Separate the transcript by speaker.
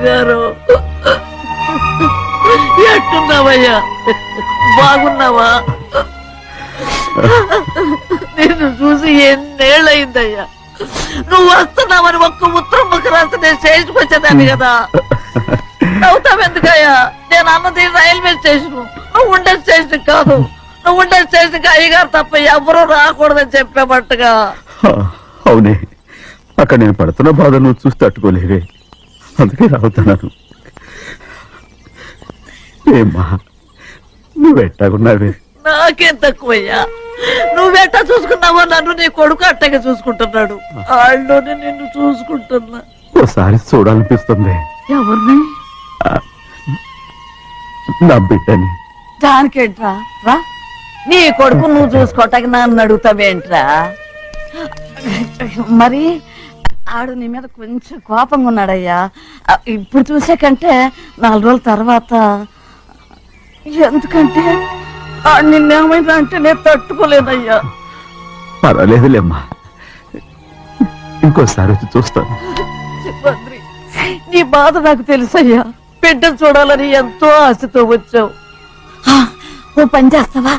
Speaker 1: బంగారు ఎట్టున్నావయ్యా? బాగున్నావా? నిన్ను చూసి ఎన్నేళ్ళయిందయ్యా. నువ్వు వస్తున్నావని ఒక్క ఉత్తరం ముఖ రాస్తే నేను స్టేషన్కి వచ్చేదాన్ని కదా. నవ్వుతావెందుకయ్యా? నేను అన్నది రైల్వే స్టేషన్, నువ్వు ఉండే స్టేషన్ కాదు. నువ్వు ఉండే స్టేషన్కి అయ్యగారు తప్ప ఎవరూ రాకూడదని చెప్పేమట్టుగా.
Speaker 2: అవునే, అక్కడ నేను పడుతున్న బాధ నువ్వు చూసి తట్టుకోలేవే, అందుకే రావుతున్నాను. ఏమ్మా నువ్వెట్టాగున్నావే?
Speaker 1: నాకేం తక్కువయ్యా. నువ్వెట్టా చూసుకున్నావో నన్ను నీ కొడుకు అట్టగా చూసుకుంటున్నాడు. వాళ్ళలోనే నిన్ను చూసుకుంటున్నా.
Speaker 2: ఓసారి చూడాలనిపిస్తుంది.
Speaker 1: ఎవరిని?
Speaker 2: నా బిడ్డని.
Speaker 1: దానికేంట్రా? రా, నీ కొడుకు నువ్వు చూసుకోవటానికి నన్ను అడుగుతావేంట్రా? మరి ఆడు నీ మీద కొంచెం కోపంగా ఉన్నాడయ్యా. ఇప్పుడు చూసే కంటే 4 రోజుల తర్వాత. ఎందుకంటే నిన్నేమైనా అంటే నేను తట్టుకోలేదయ్యా.
Speaker 2: పర్వాలేదులేమ్మా, ఇంకోసారి వచ్చి చూస్తాను.
Speaker 1: శివాద్రి, నీ బాధ నాకు తెలుసయ్యా. బిడ్డను చూడాలని ఎంతో ఆశతో వచ్చావు. ఓ పని చేస్తావా?